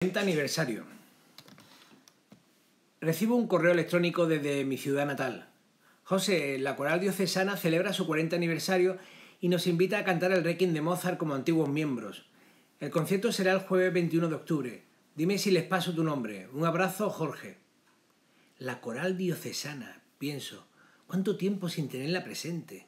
40 aniversario. Recibo un correo electrónico desde mi ciudad natal. José, la Coral Diocesana celebra su 40 aniversario y nos invita a cantar el Requiem de Mozart como antiguos miembros. El concierto será el jueves 21 de octubre. Dime si les paso tu nombre. Un abrazo, Jorge. La Coral Diocesana, pienso. ¿Cuánto tiempo sin tenerla presente?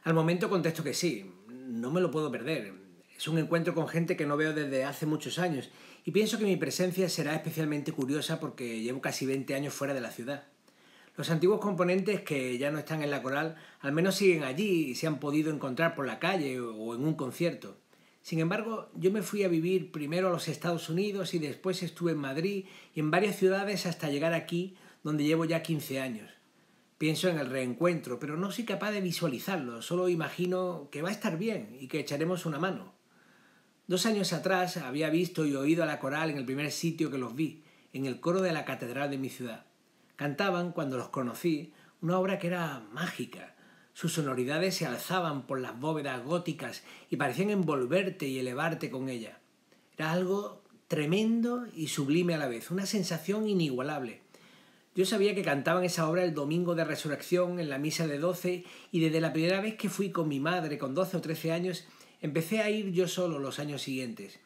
Al momento contesto que sí. No me lo puedo perder. Es un encuentro con gente que no veo desde hace muchos años y pienso que mi presencia será especialmente curiosa porque llevo casi 20 años fuera de la ciudad. Los antiguos componentes que ya no están en la coral al menos siguen allí y se han podido encontrar por la calle o en un concierto. Sin embargo, yo me fui a vivir primero a los Estados Unidos y después estuve en Madrid y en varias ciudades hasta llegar aquí, donde llevo ya 15 años. Pienso en el reencuentro, pero no soy capaz de visualizarlo, solo imagino que va a estar bien y que echaremos una mano. 2 años atrás había visto y oído a la coral en el primer sitio que los vi, en el coro de la catedral de mi ciudad. Cantaban, cuando los conocí, una obra que era mágica. Sus sonoridades se alzaban por las bóvedas góticas y parecían envolverte y elevarte con ella. Era algo tremendo y sublime a la vez, una sensación inigualable. Yo sabía que cantaban esa obra el domingo de Resurrección en la misa de 12 y desde la primera vez que fui con mi madre con 12 o 13 años empecé a ir yo solo los años siguientes.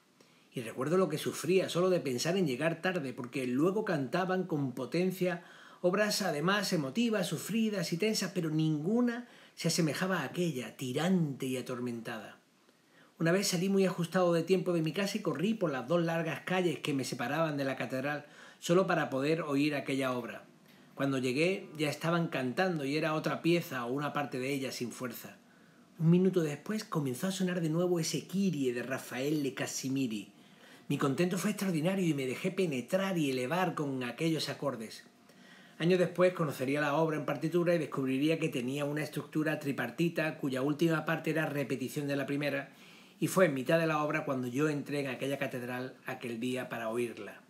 Y recuerdo lo que sufría solo de pensar en llegar tarde, porque luego cantaban con potencia obras además emotivas, sufridas y tensas, pero ninguna se asemejaba a aquella, tirante y atormentada. Una vez salí muy ajustado de tiempo de mi casa y corrí por las 2 largas calles que me separaban de la catedral, solo para poder oír aquella obra. Cuando llegué ya estaban cantando y era otra pieza o una parte de ella sin fuerza. Un minuto después comenzó a sonar de nuevo ese Kyrie de Raffaele Cassimiri. Mi contento fue extraordinario y me dejé penetrar y elevar con aquellos acordes. Años después conocería la obra en partitura y descubriría que tenía una estructura tripartita cuya última parte era repetición de la primera, y fue en mitad de la obra cuando yo entré en aquella catedral aquel día para oírla.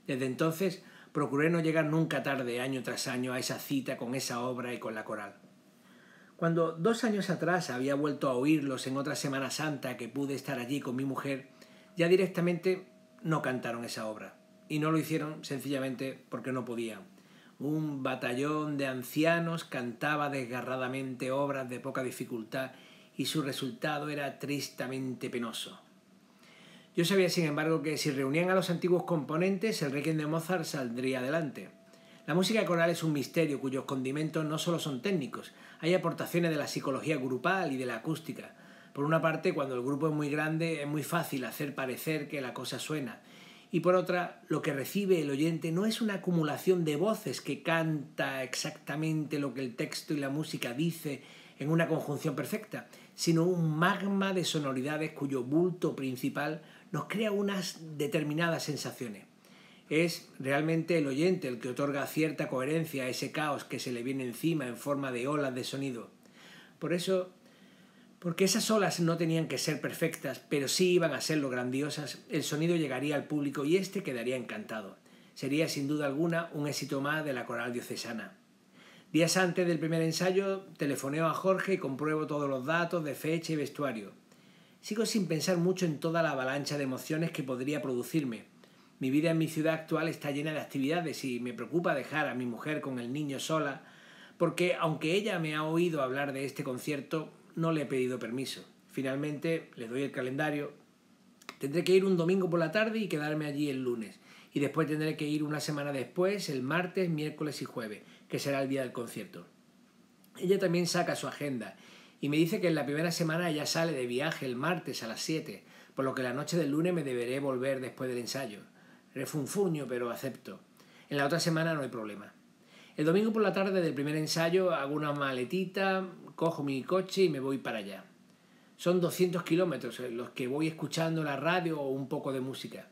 Desde entonces procuré no llegar nunca tarde, año tras año, a esa cita con esa obra y con la coral. Cuando 2 años atrás había vuelto a oírlos en otra Semana Santa que pude estar allí con mi mujer, ya directamente no cantaron esa obra. Y no lo hicieron sencillamente porque no podían. Un batallón de ancianos cantaba desgarradamente obras de poca dificultad y su resultado era tristemente penoso. Yo sabía, sin embargo, que si reunían a los antiguos componentes, el Requiem de Mozart saldría adelante. La música coral es un misterio cuyos condimentos no solo son técnicos, hay aportaciones de la psicología grupal y de la acústica. Por una parte, cuando el grupo es muy grande, es muy fácil hacer parecer que la cosa suena. Y por otra, lo que recibe el oyente no es una acumulación de voces que canta exactamente lo que el texto y la música dice en una conjunción perfecta, sino un magma de sonoridades cuyo bulto principal nos crea unas determinadas sensaciones. Es realmente el oyente el que otorga cierta coherencia a ese caos que se le viene encima en forma de olas de sonido. Porque esas olas no tenían que ser perfectas, pero sí iban a serlo grandiosas, el sonido llegaría al público y éste quedaría encantado. Sería sin duda alguna un éxito más de la Coral Diocesana. Días antes del primer ensayo telefoneo a Jorge y compruebo todos los datos de fecha y vestuario. Sigo sin pensar mucho en toda la avalancha de emociones que podría producirme. Mi vida en mi ciudad actual está llena de actividades y me preocupa dejar a mi mujer con el niño sola, porque aunque ella me ha oído hablar de este concierto, no le he pedido permiso. Finalmente le doy el calendario. Tendré que ir un domingo por la tarde y quedarme allí el lunes. Y después tendré que ir una semana después, el martes, miércoles y jueves, que será el día del concierto. Ella también saca su agenda y me dice que en la primera semana ella sale de viaje el martes a las 7, por lo que la noche del lunes me deberé volver después del ensayo. Refunfuño, pero acepto. En la otra semana no hay problema. El domingo por la tarde del primer ensayo hago una maletita, cojo mi coche y me voy para allá. Son 200 kilómetros en los que voy escuchando la radio o un poco de música.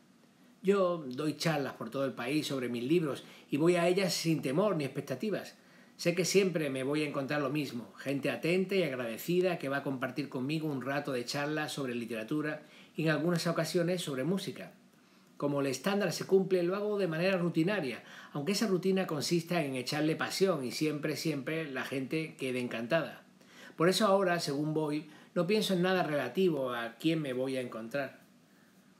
Yo doy charlas por todo el país sobre mis libros y voy a ellas sin temor ni expectativas. Sé que siempre me voy a encontrar lo mismo, gente atenta y agradecida que va a compartir conmigo un rato de charlas sobre literatura y en algunas ocasiones sobre música. Como el estándar se cumple, lo hago de manera rutinaria, aunque esa rutina consista en echarle pasión y siempre la gente quede encantada. Por eso ahora, según voy, no pienso en nada relativo a quién me voy a encontrar.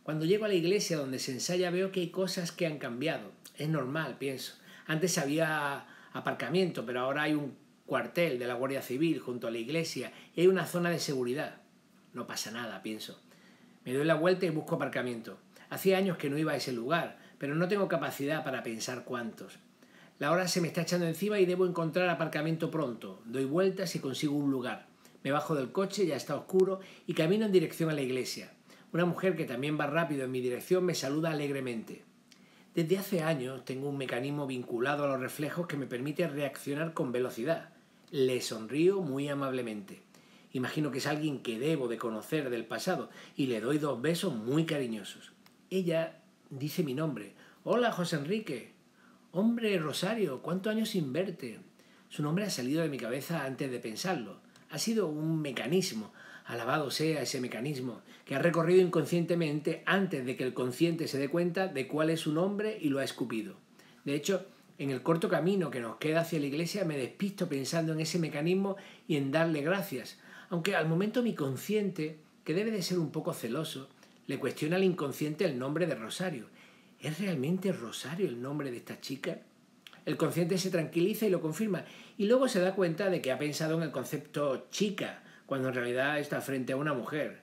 Cuando llego a la iglesia donde se ensaya veo que hay cosas que han cambiado. Es normal, pienso. Antes había aparcamiento, pero ahora hay un cuartel de la Guardia Civil junto a la iglesia y hay una zona de seguridad. No pasa nada, pienso. Me doy la vuelta y busco aparcamiento. Hacía años que no iba a ese lugar, pero no tengo capacidad para pensar cuántos. La hora se me está echando encima y debo encontrar aparcamiento pronto. Doy vueltas y consigo un lugar. Me bajo del coche, ya está oscuro, y camino en dirección a la iglesia. Una mujer que también va rápido en mi dirección me saluda alegremente. Desde hace años tengo un mecanismo vinculado a los reflejos que me permite reaccionar con velocidad. Le sonrío muy amablemente. Imagino que es alguien que debo de conocer del pasado y le doy 2 besos muy cariñosos. Ella dice mi nombre. «Hola, José Enrique». «Hombre, Rosario, ¿cuántos años sin verte?» Su nombre ha salido de mi cabeza antes de pensarlo. Ha sido un mecanismo, alabado sea ese mecanismo, que ha recorrido inconscientemente antes de que el consciente se dé cuenta de cuál es su nombre y lo ha escupido. De hecho, en el corto camino que nos queda hacia la iglesia me despisto pensando en ese mecanismo y en darle gracias, aunque al momento mi consciente, que debe de ser un poco celoso, le cuestiona al inconsciente el nombre de Rosario. ¿Es realmente Rosario el nombre de esta chica? El consciente se tranquiliza y lo confirma, y luego se da cuenta de que ha pensado en el concepto chica, cuando en realidad está frente a una mujer.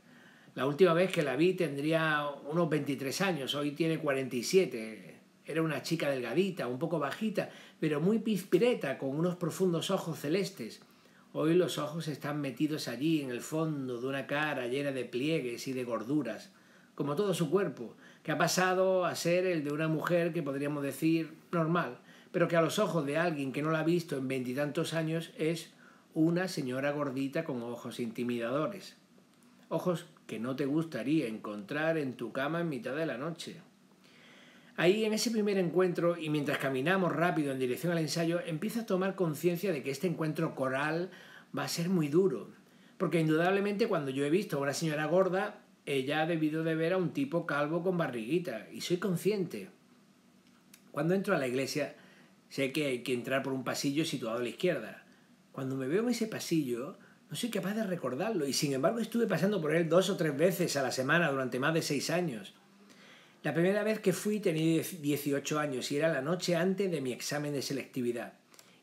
La última vez que la vi tendría unos 23 años, hoy tiene 47. Era una chica delgadita, un poco bajita, pero muy pizpireta, con unos profundos ojos celestes. Hoy los ojos están metidos allí en el fondo de una cara llena de pliegues y de gorduras, como todo su cuerpo, que ha pasado a ser el de una mujer que podríamos decir normal, pero que a los ojos de alguien que no la ha visto en 20 y tantos años es una señora gordita con ojos intimidadores. Ojos que no te gustaría encontrar en tu cama en mitad de la noche. Ahí, en ese primer encuentro, y mientras caminamos rápido en dirección al ensayo, empiezo a tomar conciencia de que este encuentro coral va a ser muy duro. Porque indudablemente cuando yo he visto a una señora gorda, ella ha debido de ver a un tipo calvo con barriguita, y soy consciente. Cuando entro a la iglesia, sé que hay que entrar por un pasillo situado a la izquierda. Cuando me veo en ese pasillo, no soy capaz de recordarlo, y sin embargo estuve pasando por él 2 o 3 veces a la semana durante más de 6 años. La primera vez que fui tenía 18 años y era la noche antes de mi examen de selectividad.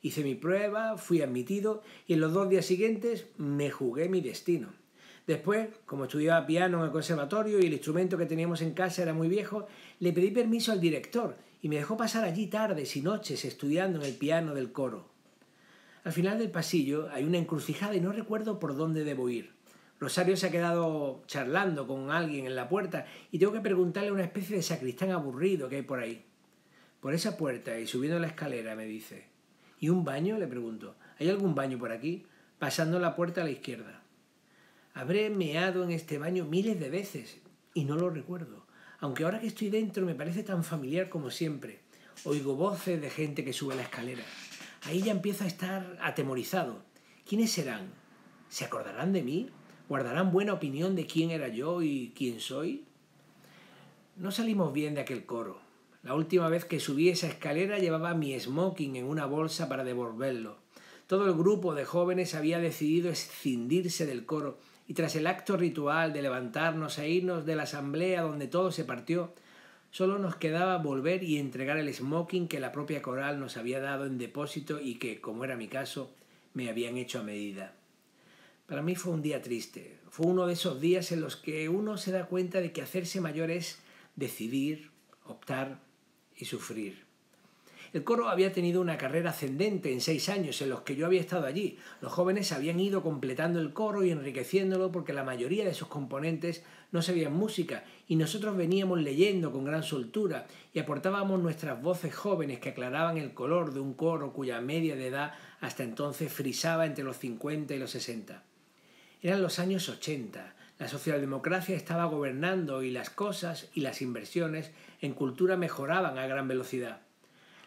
Hice mi prueba, fui admitido y en los 2 días siguientes me jugué mi destino. Después, como estudiaba piano en el conservatorio y el instrumento que teníamos en casa era muy viejo, le pedí permiso al director y me dejó pasar allí tardes y noches estudiando en el piano del coro. Al final del pasillo hay una encrucijada y no recuerdo por dónde debo ir. Rosario se ha quedado charlando con alguien en la puerta y tengo que preguntarle a una especie de sacristán aburrido que hay por ahí. Por esa puerta y subiendo la escalera, me dice. ¿Y un baño?, le pregunto. ¿Hay algún baño por aquí? Pasando la puerta a la izquierda. Habré meado en este baño miles de veces y no lo recuerdo, aunque ahora que estoy dentro me parece tan familiar como siempre. Oigo voces de gente que sube la escalera. Ahí ya empiezo a estar atemorizado. ¿Quiénes serán? ¿Se acordarán de mí? ¿Guardarán buena opinión de quién era yo y quién soy? No salimos bien de aquel coro. La última vez que subí esa escalera llevaba mi smoking en una bolsa para devolverlo. Todo el grupo de jóvenes había decidido escindirse del coro y tras el acto ritual de levantarnos e irnos de la asamblea donde todo se partió, solo nos quedaba volver y entregar el smoking que la propia coral nos había dado en depósito y que, como era mi caso, me habían hecho a medida. Para mí fue un día triste. Fue uno de esos días en los que uno se da cuenta de que hacerse mayor es decidir, optar y sufrir. El coro había tenido una carrera ascendente en 6 años en los que yo había estado allí. Los jóvenes habían ido completando el coro y enriqueciéndolo porque la mayoría de sus componentes no sabían música y nosotros veníamos leyendo con gran soltura y aportábamos nuestras voces jóvenes que aclaraban el color de un coro cuya media de edad hasta entonces frisaba entre los 50 y los 60. Eran los años 80. La socialdemocracia estaba gobernando y las cosas y las inversiones en cultura mejoraban a gran velocidad.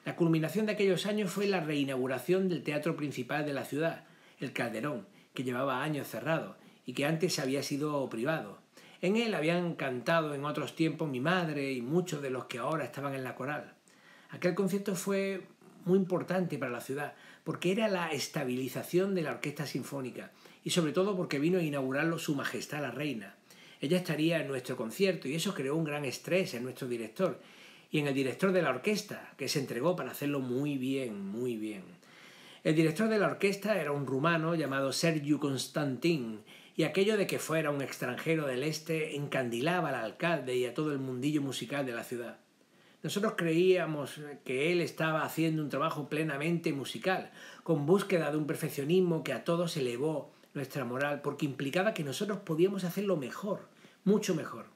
La culminación de aquellos años fue la reinauguración del teatro principal de la ciudad, el Calderón, que llevaba años cerrado y que antes había sido privado. En él habían cantado en otros tiempos mi madre y muchos de los que ahora estaban en la coral. Aquel concierto fue muy importante para la ciudad porque era la estabilización de la orquesta sinfónica y sobre todo porque vino a inaugurarlo Su Majestad la Reina. Ella estaría en nuestro concierto y eso creó un gran estrés en nuestro director y en el director de la orquesta, que se entregó para hacerlo muy bien, muy bien. El director de la orquesta era un rumano llamado Sergiu Constantin, y aquello de que fuera un extranjero del este encandilaba al alcalde y a todo el mundillo musical de la ciudad. Nosotros creíamos que él estaba haciendo un trabajo plenamente musical, con búsqueda de un perfeccionismo que a todos elevó nuestra moral, porque implicaba que nosotros podíamos hacerlo mejor, mucho mejor.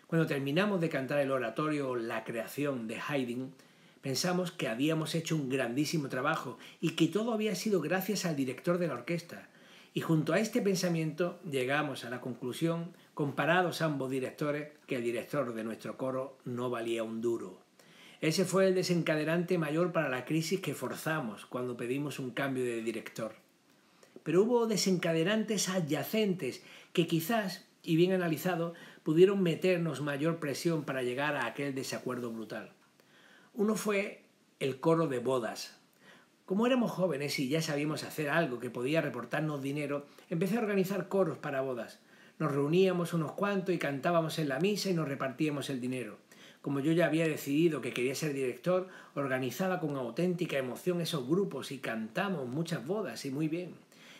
Cuando terminamos de cantar el oratorio La creación de Haydn, pensamos que habíamos hecho un grandísimo trabajo y que todo había sido gracias al director de la orquesta. Y junto a este pensamiento llegamos a la conclusión, comparados ambos directores, que el director de nuestro coro no valía un duro. Ese fue el desencadenante mayor para la crisis que forzamos cuando pedimos un cambio de director. Pero hubo desencadenantes adyacentes que quizás, y bien analizado, pudieron meternos mayor presión para llegar a aquel desacuerdo brutal. Uno fue el coro de bodas. Como éramos jóvenes y ya sabíamos hacer algo que podía reportarnos dinero, empecé a organizar coros para bodas. Nos reuníamos unos cuantos y cantábamos en la misa y nos repartíamos el dinero. Como yo ya había decidido que quería ser director, organizaba con auténtica emoción esos grupos y cantamos muchas bodas y muy bien.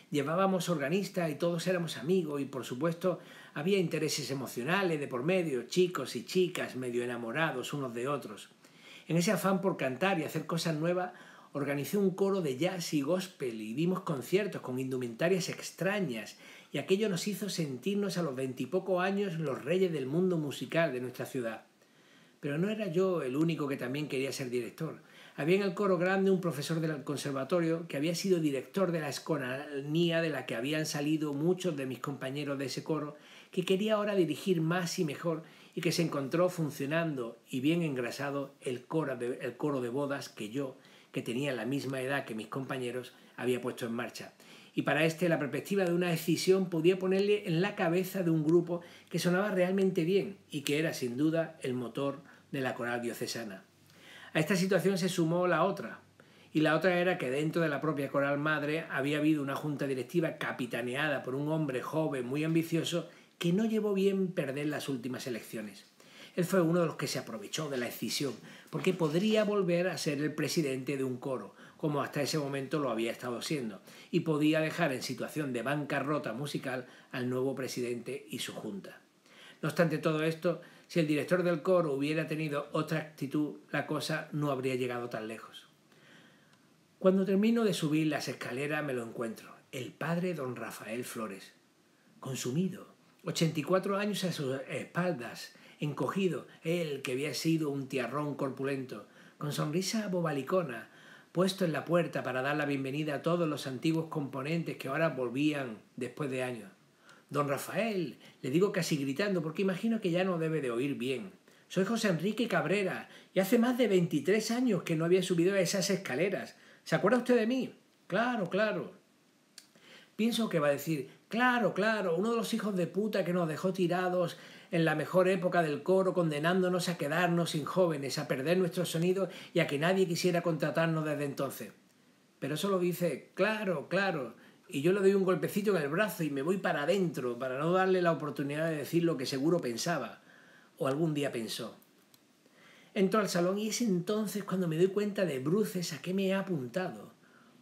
Llevábamos organista y todos éramos amigos y por supuesto había intereses emocionales de por medio, chicos y chicas medio enamorados unos de otros. En ese afán por cantar y hacer cosas nuevas, organicé un coro de jazz y gospel y dimos conciertos con indumentarias extrañas y aquello nos hizo sentirnos a los 20 y pocos años los reyes del mundo musical de nuestra ciudad. Pero no era yo el único que también quería ser director. Había en el coro grande un profesor del conservatorio que había sido director de la escolanía de la que habían salido muchos de mis compañeros de ese coro, que quería ahora dirigir más y mejor y que se encontró funcionando y bien engrasado el coro de bodas que yo, que tenía la misma edad que mis compañeros, había puesto en marcha. Y para la perspectiva de una decisión podía ponerle en la cabeza de un grupo que sonaba realmente bien y que era sin duda el motor de la coral diocesana. A esta situación se sumó la otra, y la otra era que dentro de la propia coral madre había habido una junta directiva capitaneada por un hombre joven muy ambicioso que no llevó bien perder las últimas elecciones. Él fue uno de los que se aprovechó de la escisión, porque podría volver a ser el presidente de un coro, como hasta ese momento lo había estado siendo, y podía dejar en situación de bancarrota musical al nuevo presidente y su junta. No obstante todo esto, si el director del coro hubiera tenido otra actitud, la cosa no habría llegado tan lejos. Cuando termino de subir las escaleras me lo encuentro, el padre don Rafael Flores, consumido, 84 años a sus espaldas, encogido, él que había sido un tiarrón corpulento, con sonrisa bobalicona, puesto en la puerta para dar la bienvenida a todos los antiguos componentes que ahora volvían después de años. Don Rafael, le digo casi gritando porque imagino que ya no debe de oír bien. Soy José Enrique Cabrera y hace más de 23 años que no había subido a esas escaleras. ¿Se acuerda usted de mí? Claro, claro. Pienso que va a decir, claro, claro, uno de los hijos de puta que nos dejó tirados en la mejor época del coro, condenándonos a quedarnos sin jóvenes, a perder nuestro sonido y a que nadie quisiera contratarnos desde entonces. Pero solo dice, claro, claro, y yo le doy un golpecito en el brazo y me voy para adentro para no darle la oportunidad de decir lo que seguro pensaba, o algún día pensó. Entro al salón y es entonces cuando me doy cuenta de bruces a qué me he apuntado.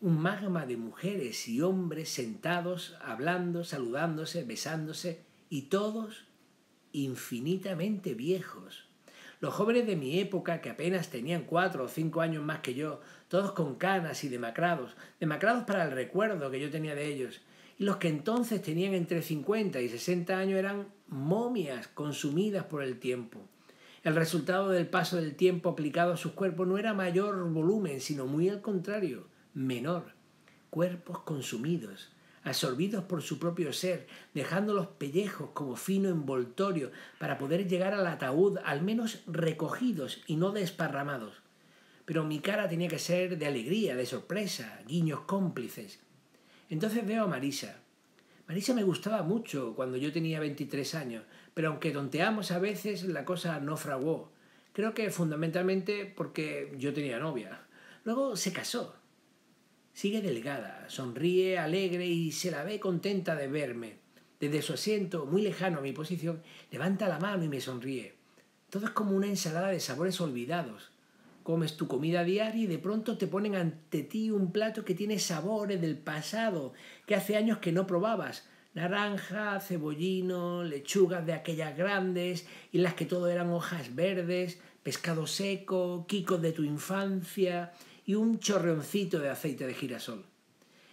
Un magma de mujeres y hombres sentados, hablando, saludándose, besándose, y todos infinitamente viejos. Los jóvenes de mi época, que apenas tenían 4 o 5 años más que yo, todos con canas y demacrados para el recuerdo que yo tenía de ellos, y los que entonces tenían entre 50 y 60 años eran momias consumidas por el tiempo. El resultado del paso del tiempo aplicado a sus cuerpos no era mayor volumen, sino muy al contrario, menor. Cuerpos consumidos, absorbidos por su propio ser, dejando los pellejos como fino envoltorio para poder llegar al ataúd al menos recogidos y no desparramados. Pero mi cara tenía que ser de alegría, de sorpresa, guiños cómplices. Entonces veo a Marisa. Marisa me gustaba mucho cuando yo tenía 23 años, pero aunque tonteamos a veces, la cosa no fraguó. Creo que fundamentalmente porque yo tenía novia. Luego se casó. Sigue delgada, sonríe alegre y se la ve contenta de verme. Desde su asiento, muy lejano a mi posición, levanta la mano y me sonríe. Todo es como una ensalada de sabores olvidados. Comes tu comida diaria y de pronto te ponen ante ti un plato que tiene sabores del pasado, que hace años que no probabas. Naranja, cebollino, lechugas de aquellas grandes y en las que todo eran hojas verdes, pescado seco, quicos de tu infancia y un chorreoncito de aceite de girasol.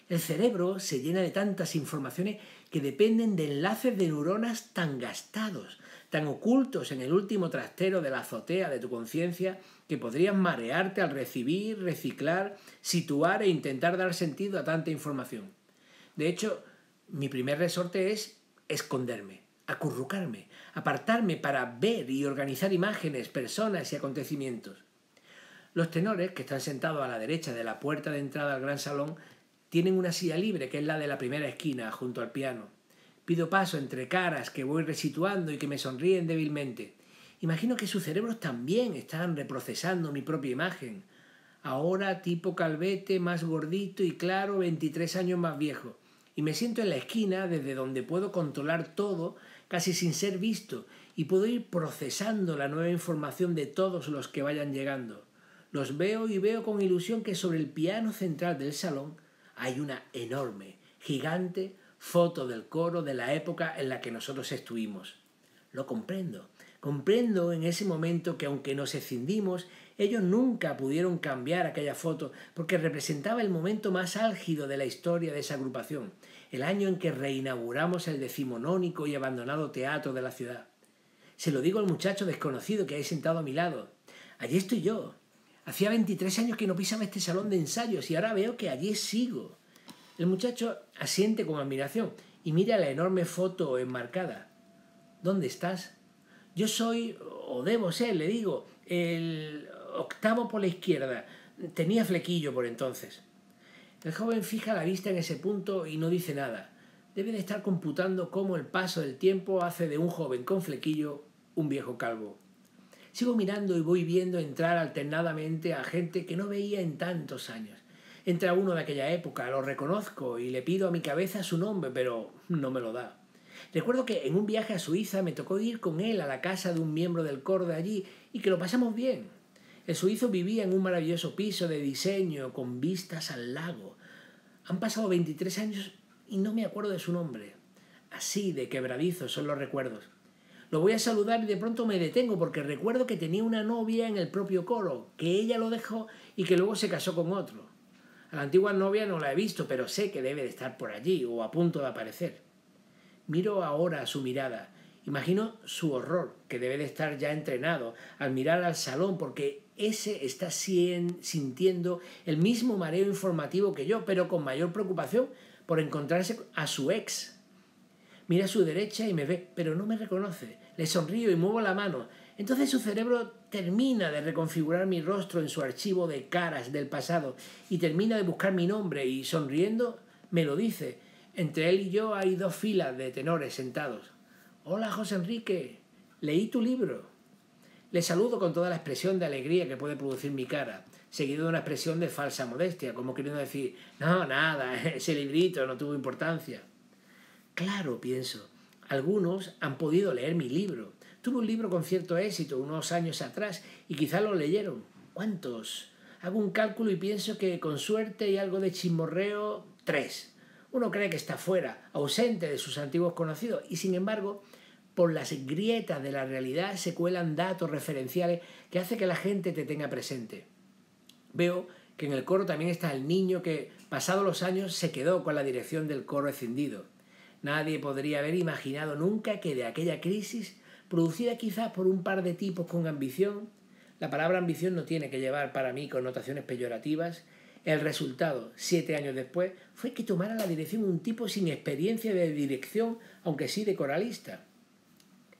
El cerebro se llena de tantas informaciones que dependen de enlaces de neuronas tan gastados, tan ocultos en el último trastero de la azotea de tu conciencia, que podrían marearte al recibir, reciclar, situar e intentar dar sentido a tanta información. De hecho, mi primer resorte es esconderme, acurrucarme, apartarme para ver y organizar imágenes, personas y acontecimientos. Los tenores, que están sentados a la derecha de la puerta de entrada al gran salón, tienen una silla libre, que es la de la primera esquina, junto al piano. Pido paso entre caras que voy resituando y que me sonríen débilmente. Imagino que sus cerebros también están reprocesando mi propia imagen. Ahora tipo Calvete, más gordito y claro, 23 años más viejo. Y me siento en la esquina desde donde puedo controlar todo, casi sin ser visto, y puedo ir procesando la nueva información de todos los que vayan llegando. Los veo y veo con ilusión que sobre el piano central del salón hay una enorme, gigante foto del coro de la época en la que nosotros estuvimos. Lo comprendo. Comprendo en ese momento que aunque nos escindimos, ellos nunca pudieron cambiar aquella foto porque representaba el momento más álgido de la historia de esa agrupación, el año en que reinauguramos el decimonónico y abandonado teatro de la ciudad. Se lo digo al muchacho desconocido que hay sentado a mi lado. Allí estoy yo. Hacía 23 años que no pisaba este salón de ensayos y ahora veo que allí sigo. El muchacho asiente con admiración y mira la enorme foto enmarcada. ¿Dónde estás? Yo soy, o debo ser, le digo, el octavo por la izquierda. Tenía flequillo por entonces. El joven fija la vista en ese punto y no dice nada. Debe de estar computando cómo el paso del tiempo hace de un joven con flequillo un viejo calvo. Sigo mirando y voy viendo entrar alternadamente a gente que no veía en tantos años. Entra uno de aquella época, lo reconozco y le pido a mi cabeza su nombre, pero no me lo da. Recuerdo que en un viaje a Suiza me tocó ir con él a la casa de un miembro del coro de allí y que lo pasamos bien. El suizo vivía en un maravilloso piso de diseño con vistas al lago. Han pasado 23 años y no me acuerdo de su nombre. Así de quebradizos son los recuerdos. Lo voy a saludar y de pronto me detengo porque recuerdo que tenía una novia en el propio coro, que ella lo dejó y que luego se casó con otro. A la antigua novia no la he visto, pero sé que debe de estar por allí o a punto de aparecer. Miro ahora su mirada. Imagino su horror, que debe de estar ya entrenado, al mirar al salón, porque ese está sintiendo el mismo mareo informativo que yo, pero con mayor preocupación por encontrarse a su ex. Mira a su derecha y me ve, pero no me reconoce. Le sonrío y muevo la mano. Entonces su cerebro termina de reconfigurar mi rostro en su archivo de caras del pasado y termina de buscar mi nombre y, sonriendo, me lo dice. Entre él y yo hay 2 filas de tenores sentados. «Hola, José Enrique. Leí tu libro». Le saludo con toda la expresión de alegría que puede producir mi cara, seguido de una expresión de falsa modestia, como queriendo decir «No, nada, ese librito no tuvo importancia». Claro, pienso, algunos han podido leer mi libro. Tuve un libro con cierto éxito unos años atrás y quizá lo leyeron. ¿Cuántos? Hago un cálculo y pienso que con suerte y algo de chismorreo, 3. Uno cree que está fuera, ausente de sus antiguos conocidos y sin embargo, por las grietas de la realidad se cuelan datos referenciales que hace que la gente te tenga presente. Veo que en el coro también está el niño que, pasados los años, se quedó con la dirección del coro escindido. Nadie podría haber imaginado nunca que de aquella crisis, producida quizás por un par de tipos con ambición, la palabra ambición no tiene que llevar para mí connotaciones peyorativas, el resultado, 7 años después, fue que tomara la dirección un tipo sin experiencia de dirección, aunque sí de coralista.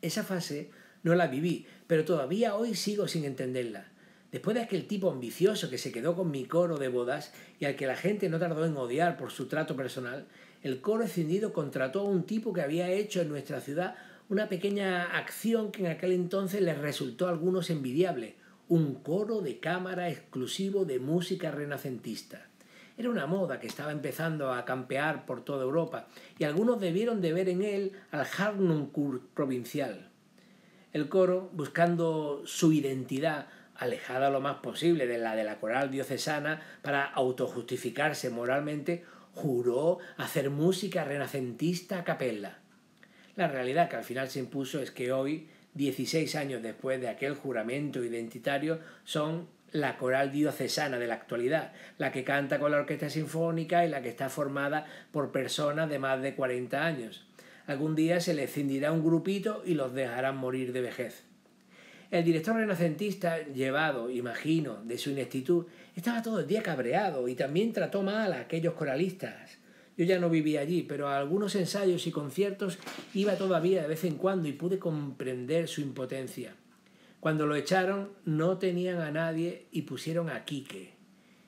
Esa fase no la viví, pero todavía hoy sigo sin entenderla. Después de aquel tipo ambicioso que se quedó con mi coro de bodas y al que la gente no tardó en odiar por su trato personal, el coro escindido contrató a un tipo que había hecho en nuestra ciudad una pequeña acción que en aquel entonces les resultó a algunos envidiable, un coro de cámara exclusivo de música renacentista. Era una moda que estaba empezando a campear por toda Europa y algunos debieron de ver en él al Harnoncourt provincial. El coro, buscando su identidad alejada lo más posible de la coral diocesana para autojustificarse moralmente, juró hacer música renacentista a capella. La realidad que al final se impuso es que hoy, 16 años después de aquel juramento identitario, son la coral diocesana de la actualidad, la que canta con la orquesta sinfónica y la que está formada por personas de más de 40 años. Algún día se les cindirá un grupito y los dejarán morir de vejez. El director renacentista, llevado, imagino, de su ineptitud, estaba todo el día cabreado y también trató mal a aquellos coralistas. Yo ya no vivía allí, pero a algunos ensayos y conciertos iba todavía de vez en cuando y pude comprender su impotencia. Cuando lo echaron no tenían a nadie y pusieron a Quique.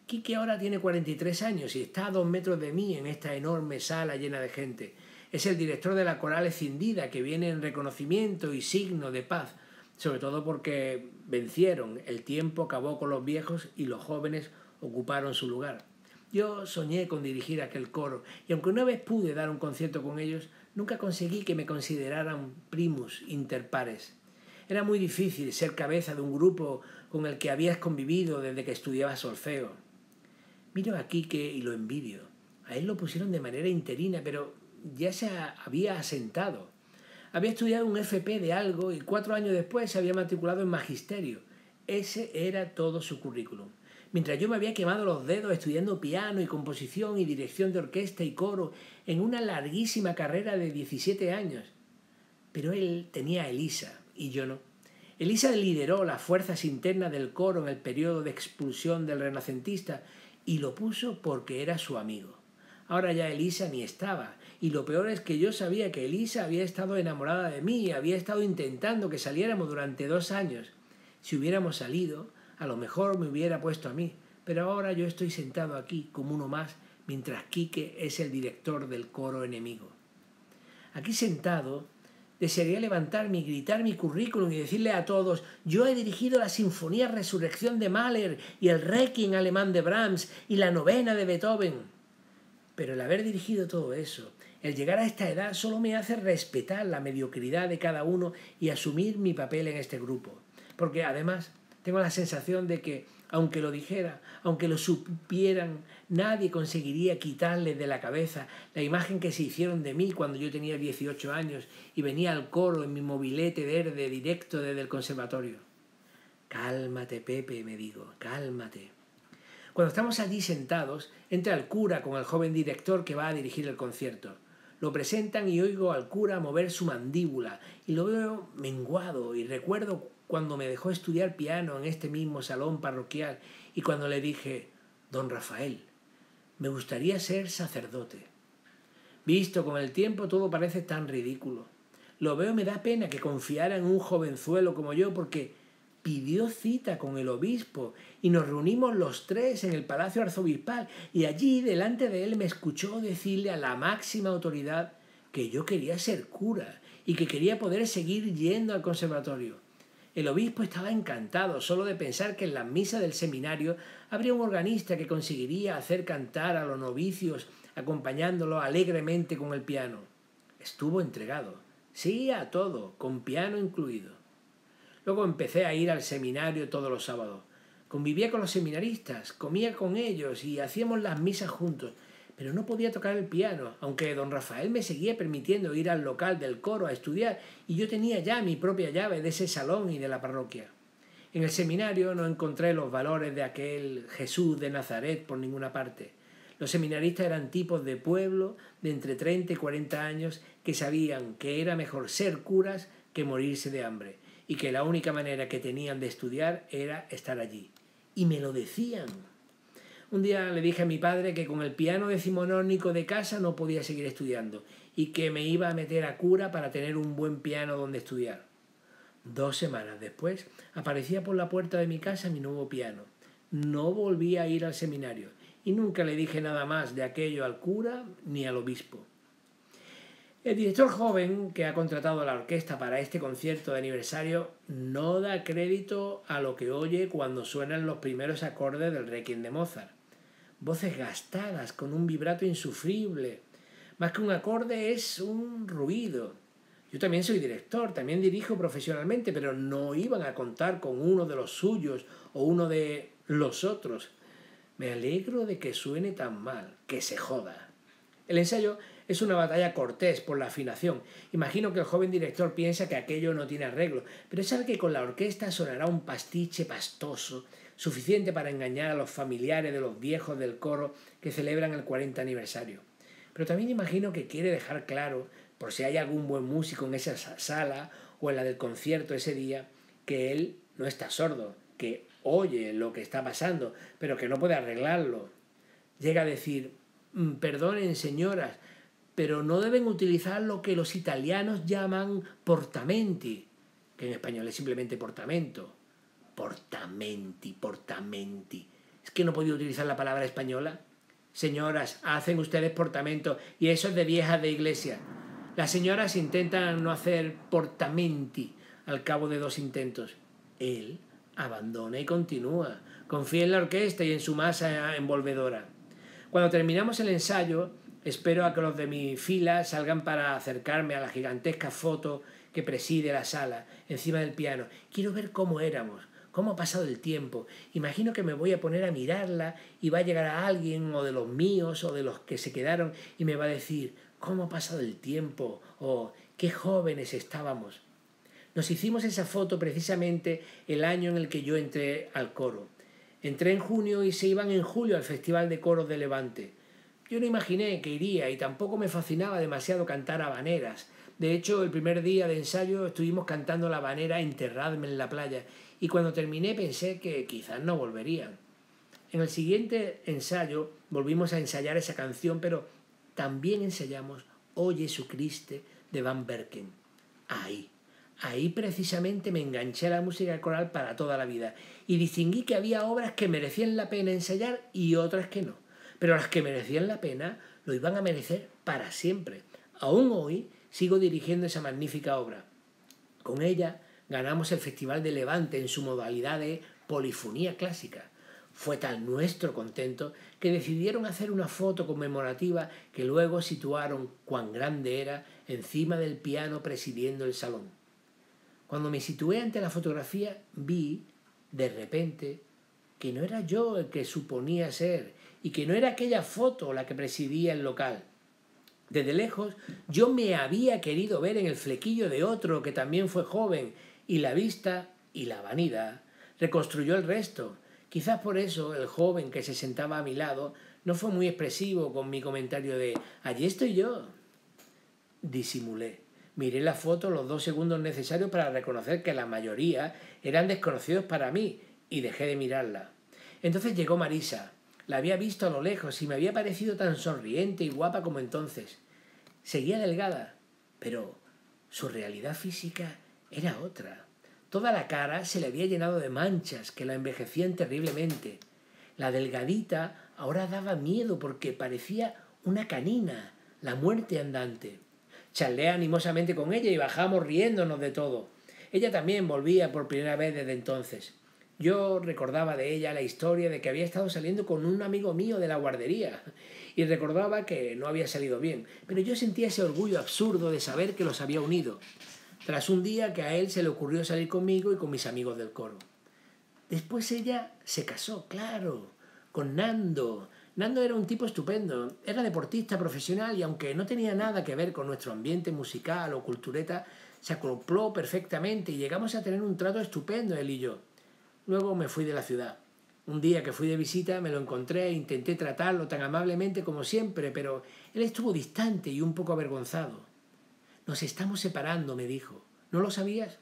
Quique ahora tiene 43 años y está a 2 metros de mí en esta enorme sala llena de gente. Es el director de la coral escindida que viene en reconocimiento y signo de paz, sobre todo porque vencieron, el tiempo acabó con los viejos y los jóvenes ocuparon su lugar. Yo soñé con dirigir aquel coro y aunque una vez pude dar un concierto con ellos, nunca conseguí que me consideraran primus inter pares. Era muy difícil ser cabeza de un grupo con el que habías convivido desde que estudiabas solfeo. Miro a Quique y lo envidio. A él lo pusieron de manera interina, pero ya se había asentado. Había estudiado un FP de algo y 4 años después se había matriculado en magisterio. Ese era todo su currículum. Mientras yo me había quemado los dedos estudiando piano y composición y dirección de orquesta y coro en una larguísima carrera de 17 años. Pero él tenía a Elisa y yo no. Elisa lideró las fuerzas internas del coro en el periodo de expulsión del renacentista y lo puso porque era su amigo. Ahora ya Elisa ni estaba, y lo peor es que yo sabía que Elisa había estado enamorada de mí y había estado intentando que saliéramos durante 2 años. Si hubiéramos salido, a lo mejor me hubiera puesto a mí, pero ahora yo estoy sentado aquí como uno más, mientras Quique es el director del coro enemigo. Aquí sentado, desearía levantarme y gritar mi currículum y decirle a todos: yo he dirigido la Sinfonía Resurrección de Mahler y el Requiem alemán de Brahms y la novena de Beethoven. Pero el haber dirigido todo eso, el llegar a esta edad, solo me hace respetar la mediocridad de cada uno y asumir mi papel en este grupo. Porque además tengo la sensación de que, aunque lo dijera, aunque lo supieran, nadie conseguiría quitarles de la cabeza la imagen que se hicieron de mí cuando yo tenía 18 años y venía al coro en mi mobilete verde directo desde el conservatorio. Cálmate, Pepe, me digo, cálmate. Cuando estamos allí sentados, entra el cura con el joven director que va a dirigir el concierto. Lo presentan y oigo al cura mover su mandíbula y lo veo menguado y recuerdo cuando me dejó estudiar piano en este mismo salón parroquial y cuando le dije: «Don Rafael, me gustaría ser sacerdote». Visto con el tiempo todo parece tan ridículo. Lo veo y me da pena que confiara en un jovenzuelo como yo porque pidió cita con el obispo y nos reunimos los 3 en el Palacio Arzobispal y allí delante de él me escuchó decirle a la máxima autoridad que yo quería ser cura y que quería poder seguir yendo al conservatorio. El obispo estaba encantado solo de pensar que en las misas del seminario habría un organista que conseguiría hacer cantar a los novicios acompañándolo alegremente con el piano. Estuvo entregado, sí a todo, con piano incluido. Luego empecé a ir al seminario todos los sábados. Convivía con los seminaristas, comía con ellos y hacíamos las misas juntos, pero no podía tocar el piano, aunque don Rafael me seguía permitiendo ir al local del coro a estudiar y yo tenía ya mi propia llave de ese salón y de la parroquia. En el seminario no encontré los valores de aquel Jesús de Nazaret por ninguna parte. Los seminaristas eran tipos de pueblo de entre 30 y 40 años que sabían que era mejor ser curas que morirse de hambre y que la única manera que tenían de estudiar era estar allí. Y me lo decían. Un día le dije a mi padre que con el piano decimonónico de casa no podía seguir estudiando y que me iba a meter a cura para tener un buen piano donde estudiar. 2 semanas después aparecía por la puerta de mi casa mi nuevo piano. No volví a ir al seminario y nunca le dije nada más de aquello al cura ni al obispo. El director joven que ha contratado a la orquesta para este concierto de aniversario no da crédito a lo que oye cuando suenan los primeros acordes del Requiem de Mozart. voces gastadas con un vibrato insufrible. Más que un acorde es un ruido. Yo también soy director, también dirijo profesionalmente, pero no iban a contar con uno de los suyos o uno de los otros. Me alegro de que suene tan mal, que se joda. El ensayo es una batalla cortés por la afinación. Imagino que el joven director piensa que aquello no tiene arreglo, pero sabe que con la orquesta sonará un pastiche pastoso, suficiente para engañar a los familiares de los viejos del coro que celebran el 40 aniversario. Pero también imagino que quiere dejar claro, por si hay algún buen músico en esa sala o en la del concierto ese día, que él no está sordo, que oye lo que está pasando, pero que no puede arreglarlo. Llega a decir: perdonen, señoras, pero no deben utilizar lo que los italianos llaman portamenti, que en español es simplemente portamento. Portamenti. ¿Es que no he podido utilizar la palabra española? Señoras, hacen ustedes portamento y eso es de viejas de iglesia. Las señoras intentan no hacer portamenti al cabo de 2 intentos. Él abandona y continúa. Confía en la orquesta y en su masa envolvedora. Cuando terminamos el ensayo, espero a que los de mi fila salgan para acercarme a la gigantesca foto que preside la sala, encima del piano. Quiero ver cómo éramos, cómo ha pasado el tiempo. Imagino que me voy a poner a mirarla y va a llegar a alguien, o de los míos, o de los que se quedaron, y me va a decir: ¿cómo ha pasado el tiempo? O qué jóvenes estábamos. Nos hicimos esa foto precisamente el año en el que yo entré al coro. Entré en junio y se iban en julio al Festival de Coros de Levante. Yo no imaginé que iría y tampoco me fascinaba demasiado cantar habaneras. De hecho, el primer día de ensayo estuvimos cantando la habanera Enterradme en la playa, y cuando terminé pensé que quizás no volverían. En el siguiente ensayo volvimos a ensayar esa canción, pero también ensayamos O Jesucristo de Van Berken. Ahí precisamente me enganché a la música coral para toda la vida y distinguí que había obras que merecían la pena ensayar y otras que no. Pero las que merecían la pena lo iban a merecer para siempre. Aún hoy sigo dirigiendo esa magnífica obra. Con ella ganamos el Festival de Levante en su modalidad de polifonía clásica. Fue tal nuestro contento que decidieron hacer una foto conmemorativa que luego situaron, cuán grande era, encima del piano presidiendo el salón. Cuando me situé ante la fotografía vi, de repente, que no era yo el que suponía ser y que no era aquella foto la que presidía el local. Desde lejos yo me había querido ver en el flequillo de otro que también fue joven, y la vista y la vanidad reconstruyó el resto. Quizás por eso el joven que se sentaba a mi lado no fue muy expresivo con mi comentario de «allí estoy yo». Disimulé. Miré la foto los 2 segundos necesarios para reconocer que la mayoría eran desconocidos para mí y dejé de mirarla. Entonces llegó Marisa. La había visto a lo lejos y me había parecido tan sonriente y guapa como entonces. Seguía delgada, pero su realidad física era otra. Toda la cara se le había llenado de manchas que la envejecían terriblemente. La delgadita ahora daba miedo porque parecía una canina, la muerte andante. Charlé animosamente con ella y bajamos riéndonos de todo. Ella también volvía por primera vez desde entonces. Yo recordaba de ella la historia de que había estado saliendo con un amigo mío de la guardería y recordaba que no había salido bien, pero yo sentía ese orgullo absurdo de saber que los había unido, tras un día que a él se le ocurrió salir conmigo y con mis amigos del coro. Después ella se casó, claro, con Nando. Nando era un tipo estupendo, era deportista profesional y aunque no tenía nada que ver con nuestro ambiente musical o cultureta, se acopló perfectamente y llegamos a tener un trato estupendo él y yo. Luego me fui de la ciudad. Un día que fui de visita me lo encontré e intenté tratarlo tan amablemente como siempre, pero él estuvo distante y un poco avergonzado. «Nos estamos separando», me dijo. ¿No lo sabías?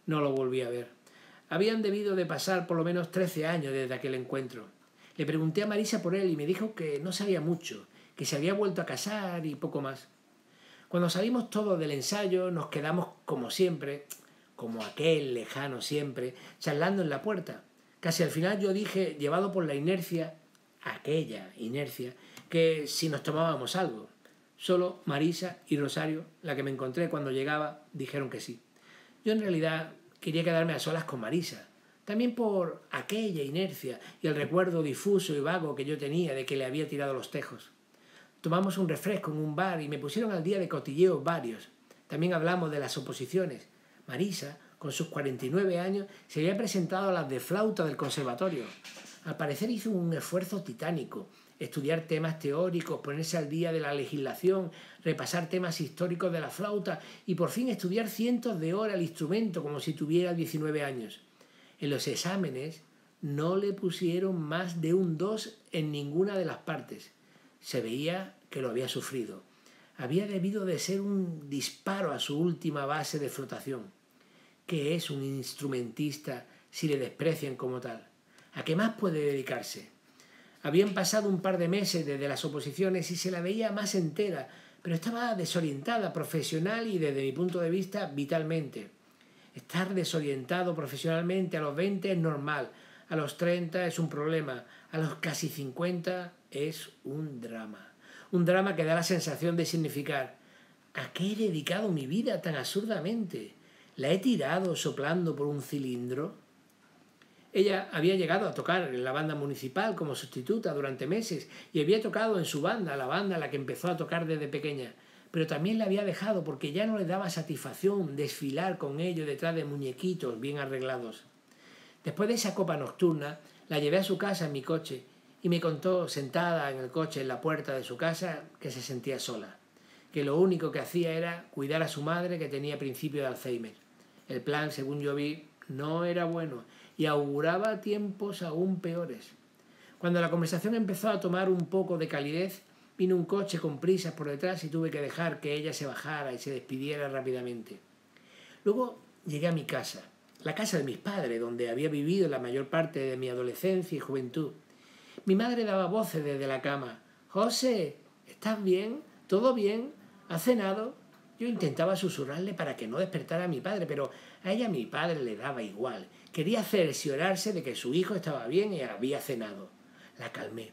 No lo volví a ver. Habían debido de pasar por lo menos 13 años desde aquel encuentro. Le pregunté a Marisa por él y me dijo que no sabía mucho, que se había vuelto a casar y poco más. Cuando salimos todos del ensayo nos quedamos como siempre, como aquel lejano siempre, charlando en la puerta. Casi al final yo dije, llevado por la inercia, aquella inercia, que si nos tomábamos algo. Solo Marisa y Rosario, la que me encontré cuando llegaba, dijeron que sí. Yo en realidad quería quedarme a solas con Marisa. También por aquella inercia y el recuerdo difuso y vago que yo tenía de que le había tirado los tejos. Tomamos un refresco en un bar y me pusieron al día de cotilleos varios. También hablamos de las oposiciones. Marisa, con sus 49 años, se había presentado a las de flauta del conservatorio. Al parecer hizo un esfuerzo titánico. Estudiar temas teóricos, ponerse al día de la legislación, repasar temas históricos de la flauta y por fin estudiar cientos de horas el instrumento como si tuviera 19 años. En los exámenes no le pusieron más de un 2 en ninguna de las partes. Se veía que lo había sufrido. Había debido de ser un disparo a su última base de flotación. ¿Qué es un instrumentista si le desprecian como tal? ¿A qué más puede dedicarse? Habían pasado un par de meses desde las oposiciones y se la veía más entera, pero estaba desorientada profesional y desde mi punto de vista vitalmente. Estar desorientado profesionalmente a los 20 es normal, a los 30 es un problema, a los casi 50 es un drama. Un drama que da la sensación de significar ¿a qué he dedicado mi vida tan absurdamente? ¿La he tirado soplando por un cilindro? Ella había llegado a tocar en la banda municipal como sustituta durante meses y había tocado en su banda, la banda a la que empezó a tocar desde pequeña. Pero también la había dejado porque ya no le daba satisfacción desfilar con ellos detrás de muñequitos bien arreglados. Después de esa copa nocturna, la llevé a su casa en mi coche y me contó, sentada en el coche en la puerta de su casa, que se sentía sola, que lo único que hacía era cuidar a su madre que tenía principio de Alzheimer. El plan, según yo vi, no era bueno y auguraba tiempos aún peores. Cuando la conversación empezó a tomar un poco de calidez, vino un coche con prisas por detrás y tuve que dejar que ella se bajara y se despidiera rápidamente. Luego llegué a mi casa, la casa de mis padres, donde había vivido la mayor parte de mi adolescencia y juventud. Mi madre daba voces desde la cama. «José, ¿estás bien? ¿Todo bien? ¿Has cenado?» Yo intentaba susurrarle para que no despertara a mi padre, pero a ella mi padre le daba igual. Quería cerciorarse de que su hijo estaba bien y había cenado. La calmé.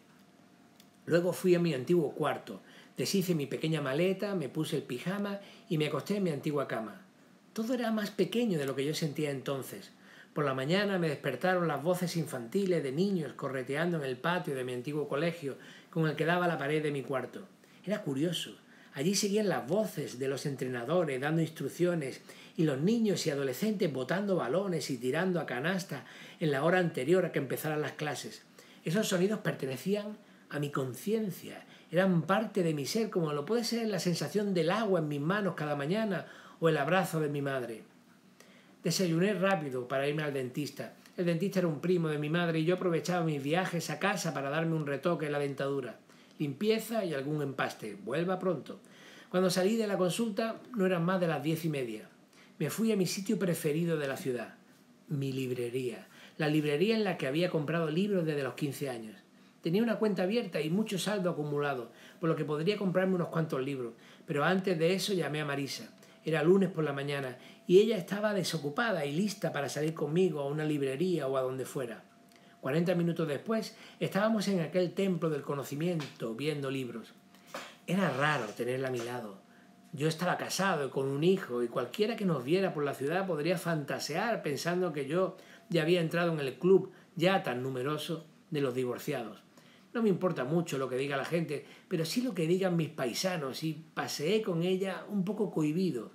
Luego fui a mi antiguo cuarto, deshice mi pequeña maleta, me puse el pijama y me acosté en mi antigua cama. Todo era más pequeño de lo que yo sentía entonces. Por la mañana me despertaron las voces infantiles de niños correteando en el patio de mi antiguo colegio, con el que daba la pared de mi cuarto. Era curioso. Allí seguían las voces de los entrenadores dando instrucciones y los niños y adolescentes botando balones y tirando a canasta en la hora anterior a que empezaran las clases. Esos sonidos pertenecían a mi conciencia, eran parte de mi ser, como lo puede ser la sensación del agua en mis manos cada mañana o el abrazo de mi madre. Desayuné rápido para irme al dentista. El dentista era un primo de mi madre y yo aprovechaba mis viajes a casa para darme un retoque en la dentadura. Limpieza y algún empaste. Vuelva pronto. Cuando salí de la consulta no eran más de las 10:30. Me fui a mi sitio preferido de la ciudad, mi librería. La librería en la que había comprado libros desde los 15 años. Tenía una cuenta abierta y mucho saldo acumulado, por lo que podría comprarme unos cuantos libros. Pero antes de eso llamé a Marisa. Era lunes por la mañana y ella estaba desocupada y lista para salir conmigo a una librería o a donde fuera. 40 minutos después estábamos en aquel templo del conocimiento viendo libros. Era raro tenerla a mi lado. Yo estaba casado y con un hijo y cualquiera que nos viera por la ciudad podría fantasear pensando que yo ya había entrado en el club ya tan numeroso de los divorciados. No me importa mucho lo que diga la gente, pero sí lo que digan mis paisanos y paseé con ella un poco cohibido.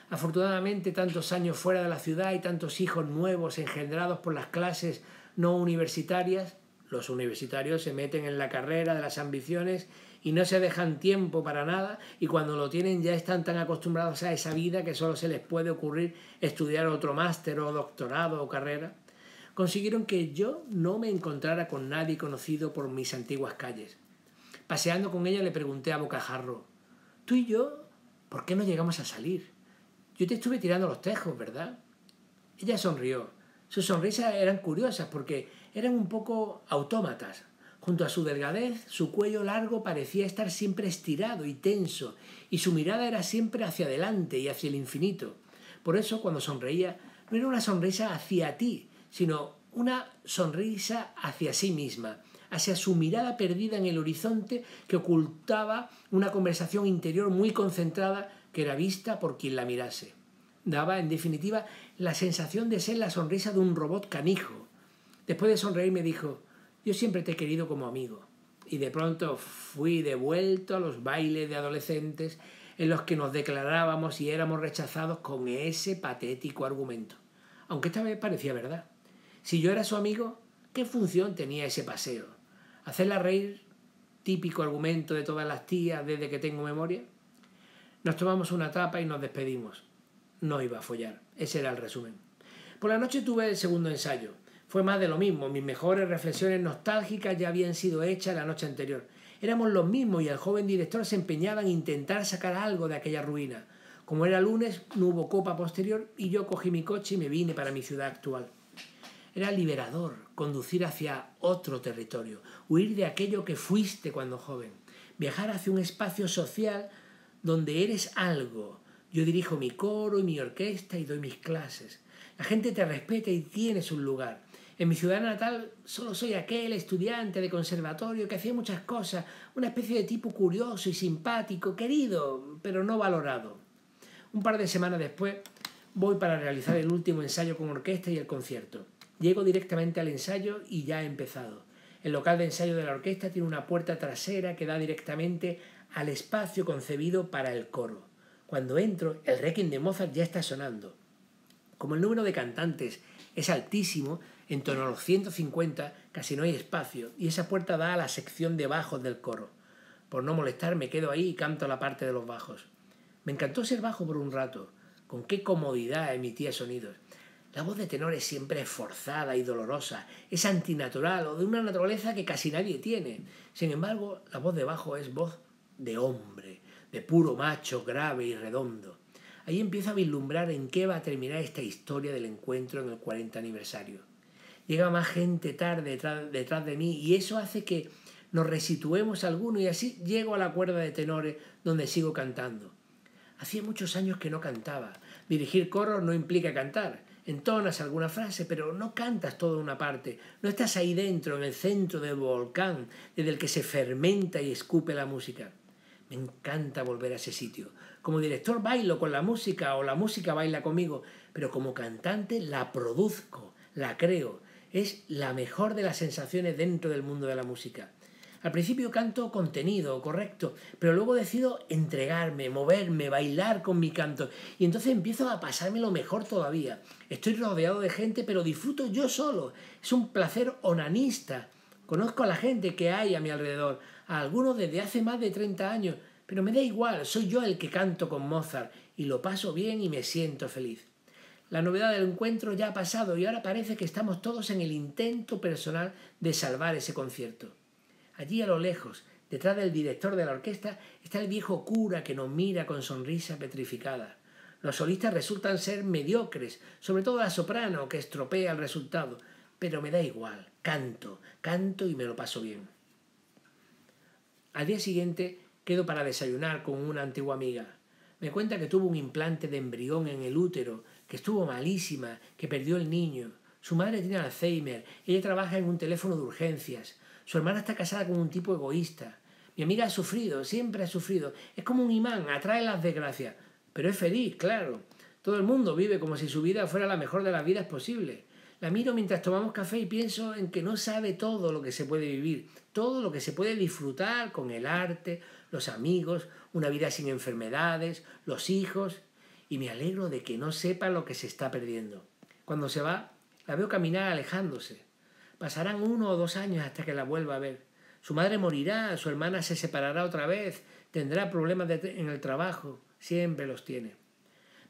Afortunadamente tantos años fuera de la ciudad y tantos hijos nuevos engendrados por las clases no universitarias. Los universitarios se meten en la carrera de las ambiciones y no se dejan tiempo para nada y cuando lo tienen ya están tan acostumbrados a esa vida que solo se les puede ocurrir estudiar otro máster o doctorado o carrera. Consiguieron que yo no me encontrara con nadie conocido por mis antiguas calles. Paseando con ella le pregunté a bocajarro: «Tú y yo, ¿por qué no llegamos a salir? Yo te estuve tirando los tejos, ¿verdad?» Ella sonrió. Sus sonrisas eran curiosas porque eran un poco autómatas. Junto a su delgadez, su cuello largo parecía estar siempre estirado y tenso, y su mirada era siempre hacia adelante y hacia el infinito. Por eso, cuando sonreía, no era una sonrisa hacia ti, sino una sonrisa hacia sí misma, hacia su mirada perdida en el horizonte que ocultaba una conversación interior muy concentrada que era vista por quien la mirase. Daba, en definitiva, la sensación de ser la sonrisa de un robot canijo, Después de sonreír me dijo: yo siempre te he querido como amigo. Y de pronto fui devuelto a los bailes de adolescentes en los que nos declarábamos y éramos rechazados con ese patético argumento. Aunque esta vez parecía verdad. Si yo era su amigo, ¿qué función tenía ese paseo? ¿Hacerla reír? Típico argumento de todas las tías desde que tengo memoria. Nos tomamos una tapa y nos despedimos. No iba a follar. Ese era el resumen. Por la noche tuve el segundo ensayo. Fue más de lo mismo. Mis mejores reflexiones nostálgicas ya habían sido hechas la noche anterior. Éramos los mismos y el joven director se empeñaba en intentar sacar algo de aquella ruina. Como era lunes, no hubo copa posterior y yo cogí mi coche y me vine para mi ciudad actual. Era liberador conducir hacia otro territorio, huir de aquello que fuiste cuando joven, viajar hacia un espacio social donde eres algo. Yo dirijo mi coro y mi orquesta y doy mis clases. La gente te respeta y tienes un lugar. En mi ciudad natal solo soy aquel estudiante de conservatorio que hacía muchas cosas, una especie de tipo curioso y simpático, querido, pero no valorado. Un par de semanas después voy para realizar el último ensayo con orquesta y el concierto. Llego directamente al ensayo y ya he empezado. El local de ensayo de la orquesta tiene una puerta trasera que da directamente al espacio concebido para el coro. Cuando entro, el Requiem de Mozart ya está sonando. Como el número de cantantes es altísimo, en torno a los 150, casi no hay espacio, y esa puerta da a la sección de bajos del coro. Por no molestar, me quedo ahí y canto la parte de los bajos. Me encantó ser bajo por un rato. Con qué comodidad emitía sonidos. La voz de tenor es siempre esforzada y dolorosa, es antinatural o de una naturaleza que casi nadie tiene. Sin embargo, la voz de bajo es voz de hombre, de puro macho, grave y redondo. Ahí empiezo a vislumbrar en qué va a terminar esta historia del encuentro en el 40 aniversario. Llega más gente tarde detrás de mí y eso hace que nos resituemos algunos y así llego a la cuerda de tenores donde sigo cantando. Hacía muchos años que no cantaba. Dirigir coros no implica cantar. Entonas alguna frase, pero no cantas toda una parte. No estás ahí dentro, en el centro del volcán, desde el que se fermenta y escupe la música. Me encanta volver a ese sitio. Como director bailo con la música o la música baila conmigo, pero como cantante la produzco, la creo. Es la mejor de las sensaciones dentro del mundo de la música. Al principio canto contenido, correcto, pero luego decido entregarme, moverme, bailar con mi canto y entonces empiezo a pasármelo mejor todavía. Estoy rodeado de gente, pero disfruto yo solo. Es un placer onanista. Conozco a la gente que hay a mi alrededor, a algunos desde hace más de 30 años, pero me da igual, soy yo el que canto con Mozart y lo paso bien y me siento feliz. La novedad del encuentro ya ha pasado y ahora parece que estamos todos en el intento personal de salvar ese concierto. Allí a lo lejos, detrás del director de la orquesta, está el viejo cura que nos mira con sonrisa petrificada. Los solistas resultan ser mediocres, sobre todo la soprano, que estropea el resultado. Pero me da igual, canto y me lo paso bien. Al día siguiente quedo para desayunar con una antigua amiga. Me cuenta que tuvo un implante de embrión en el útero, que estuvo malísima, que perdió el niño. Su madre tiene Alzheimer, ella trabaja en un teléfono de urgencias. Su hermana está casada con un tipo egoísta. Mi amiga ha sufrido, siempre ha sufrido. Es como un imán, atrae las desgracias. Pero es feliz, claro. Todo el mundo vive como si su vida fuera la mejor de las vidas posibles. La miro mientras tomamos café y pienso en que no sabe todo lo que se puede vivir, todo lo que se puede disfrutar con el arte, los amigos, una vida sin enfermedades, los hijos. Y me alegro de que no sepa lo que se está perdiendo. Cuando se va, la veo caminar alejándose. Pasarán 1 o 2 años hasta que la vuelva a ver. Su madre morirá, su hermana se separará otra vez, tendrá problemas en el trabajo, siempre los tiene.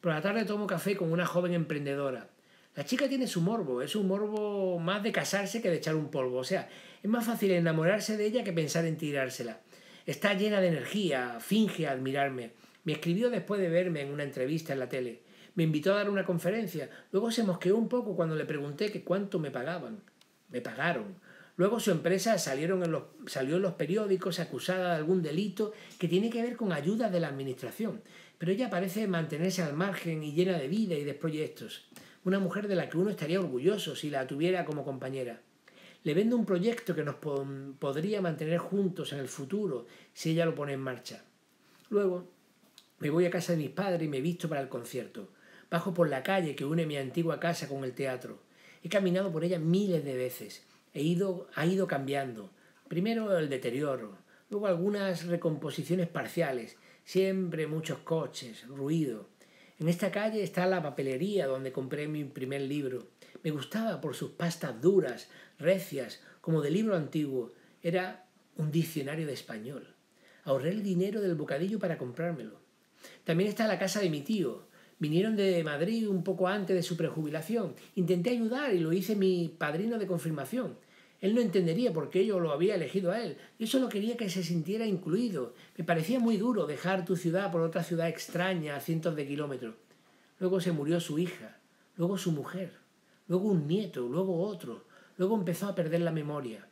Por la tarde tomo café con una joven emprendedora. La chica tiene su morbo, es un morbo más de casarse que de echar un polvo. O sea, es más fácil enamorarse de ella que pensar en tirársela. Está llena de energía, finge admirarme. Me escribió después de verme en una entrevista en la tele. Me invitó a dar una conferencia. Luego se mosqueó un poco cuando le pregunté que cuánto me pagaban. Me pagaron. Luego su empresa salió en los periódicos acusada de algún delito que tiene que ver con ayudas de la administración. Pero ella parece mantenerse al margen y llena de vida y de proyectos. Una mujer de la que uno estaría orgulloso si la tuviera como compañera. Le vendo un proyecto que nos podría mantener juntos en el futuro si ella lo pone en marcha. Luego me voy a casa de mis padres y me visto para el concierto. Bajo por la calle que une mi antigua casa con el teatro. He caminado por ella miles de veces. Ha ido cambiando. Primero el deterioro, luego algunas recomposiciones parciales, siempre muchos coches, ruido. En esta calle está la papelería donde compré mi primer libro. Me gustaba por sus pastas duras, recias, como de libro antiguo. Era un diccionario de español. Ahorré el dinero del bocadillo para comprármelo. También está la casa de mi tío. Vinieron de Madrid un poco antes de su prejubilación. Intenté ayudar y lo hice mi padrino de confirmación. Él no entendería por qué yo lo había elegido a él. Yo solo quería que se sintiera incluido. Me parecía muy duro dejar tu ciudad por otra ciudad extraña a cientos de kilómetros. Luego se murió su hija, luego su mujer, luego un nieto, luego otro. Luego empezó a perder la memoria.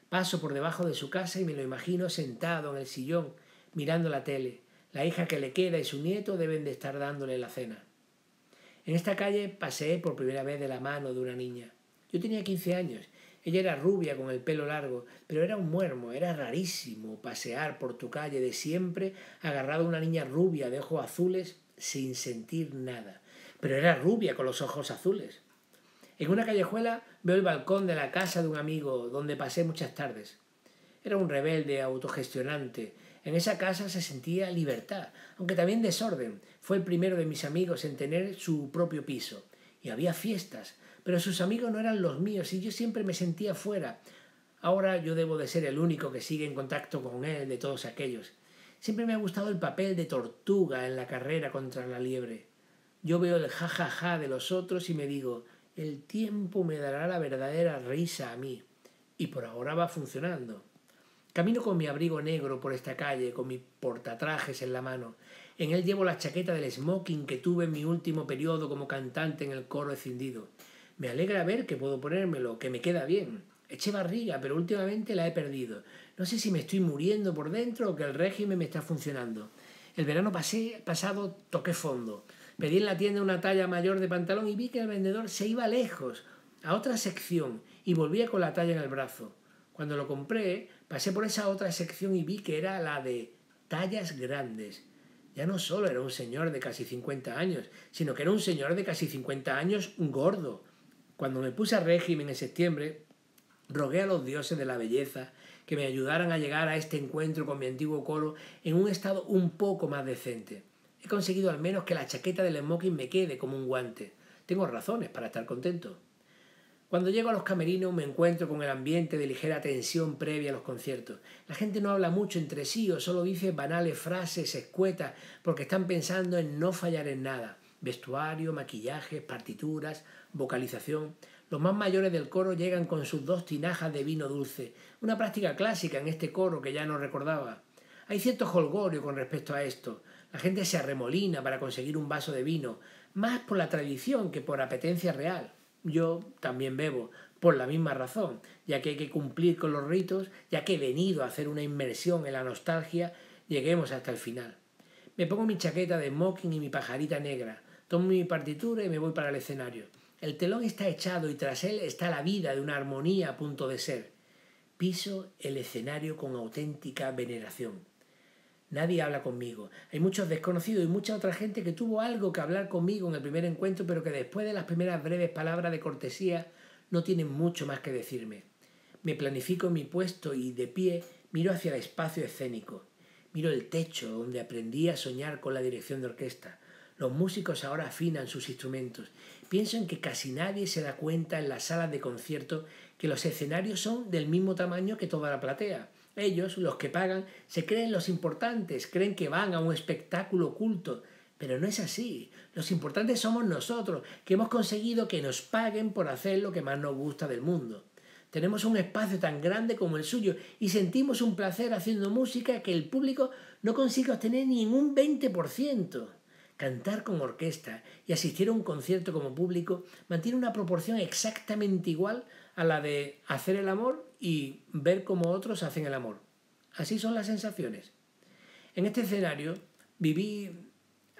Paso por debajo de su casa y me lo imagino sentado en el sillón, mirando la tele. La hija que le queda y su nieto deben de estar dándole la cena. En esta calle paseé por primera vez de la mano de una niña. Yo tenía 15 años. Ella era rubia con el pelo largo, pero era un muermo. Era rarísimo pasear por tu calle de siempre agarrado a una niña rubia de ojos azules sin sentir nada. Pero era rubia con los ojos azules. En una callejuela veo el balcón de la casa de un amigo donde pasé muchas tardes. Era un rebelde autogestionante. En esa casa se sentía libertad, aunque también desorden. Fue el primero de mis amigos en tener su propio piso. Y había fiestas, pero sus amigos no eran los míos y yo siempre me sentía fuera. Ahora yo debo de ser el único que sigue en contacto con él de todos aquellos. Siempre me ha gustado el papel de tortuga en la carrera contra la liebre. Yo veo el jajaja de los otros y me digo, el tiempo me dará la verdadera risa a mí. Y por ahora va funcionando. Camino con mi abrigo negro por esta calle, con mi portatrajes en la mano. En él llevo la chaqueta del smoking que tuve en mi último periodo como cantante en el coro escindido. Me alegra ver que puedo ponérmelo, que me queda bien. Eché barriga, pero últimamente la he perdido. No sé si me estoy muriendo por dentro o que el régimen me está funcionando. El verano pasado toqué fondo. Pedí en la tienda una talla mayor de pantalón y vi que el vendedor se iba lejos, a otra sección, y volvía con la talla en el brazo. Cuando lo compré, pasé por esa otra sección y vi que era la de tallas grandes. Ya no solo era un señor de casi 50 años, sino que era un señor de casi 50 años gordo. Cuando me puse a régimen en septiembre, rogué a los dioses de la belleza que me ayudaran a llegar a este encuentro con mi antiguo coro en un estado un poco más decente. He conseguido al menos que la chaqueta del smoking me quede como un guante. Tengo razones para estar contento. Cuando llego a los camerinos me encuentro con el ambiente de ligera tensión previa a los conciertos. La gente no habla mucho entre sí o solo dice banales frases escuetas porque están pensando en no fallar en nada. Vestuario, maquillajes, partituras, vocalización. Los más mayores del coro llegan con sus 2 tinajas de vino dulce, una práctica clásica en este coro que ya no recordaba. Hay cierto jolgorio con respecto a esto. La gente se arremolina para conseguir un vaso de vino, más por la tradición que por apetencia real. Yo también bebo, por la misma razón, ya que hay que cumplir con los ritos, ya que he venido a hacer una inmersión en la nostalgia, lleguemos hasta el final. Me pongo mi chaqueta de smoking y mi pajarita negra, tomo mi partitura y me voy para el escenario. El telón está echado y tras él está la vida de una armonía a punto de ser. Piso el escenario con auténtica veneración. Nadie habla conmigo. Hay muchos desconocidos y mucha otra gente que tuvo algo que hablar conmigo en el primer encuentro, pero que después de las primeras breves palabras de cortesía no tienen mucho más que decirme. Me planifico en mi puesto y, de pie, miro hacia el espacio escénico. Miro el techo, donde aprendí a soñar con la dirección de orquesta. Los músicos ahora afinan sus instrumentos. Pienso en que casi nadie se da cuenta en las salas de concierto que los escenarios son del mismo tamaño que toda la platea. Ellos, los que pagan, se creen los importantes, creen que van a un espectáculo oculto. Pero no es así. Los importantes somos nosotros, que hemos conseguido que nos paguen por hacer lo que más nos gusta del mundo. Tenemos un espacio tan grande como el suyo y sentimos un placer haciendo música que el público no consigue obtener ni en un 20%. Cantar con orquesta y asistir a un concierto como público mantiene una proporción exactamente igual a la de hacer el amor y ver cómo otros hacen el amor. Así son las sensaciones. En este escenario viví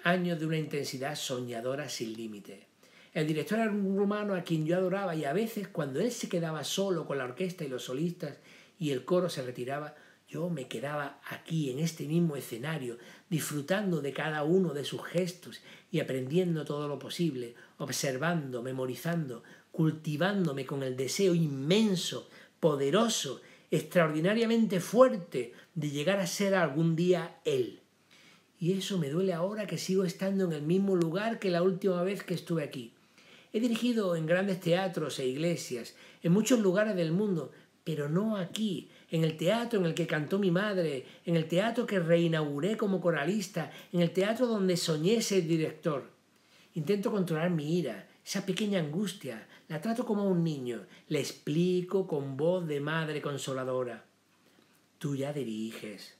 años de una intensidad soñadora sin límite. El director era un rumano a quien yo adoraba y a veces cuando él se quedaba solo con la orquesta y los solistas y el coro se retiraba, yo me quedaba aquí en este mismo escenario, disfrutando de cada uno de sus gestos y aprendiendo todo lo posible, observando, memorizando, cultivándome con el deseo inmenso, poderoso, extraordinariamente fuerte de llegar a ser algún día él. Y eso me duele ahora que sigo estando en el mismo lugar que la última vez que estuve aquí. He dirigido en grandes teatros e iglesias, en muchos lugares del mundo, pero no aquí, en el teatro en el que cantó mi madre, en el teatro que reinauguré como coralista, en el teatro donde soñé ser director. Intento controlar mi ira, esa pequeña angustia, la trato como a un niño, le explico con voz de madre consoladora. Tú ya diriges,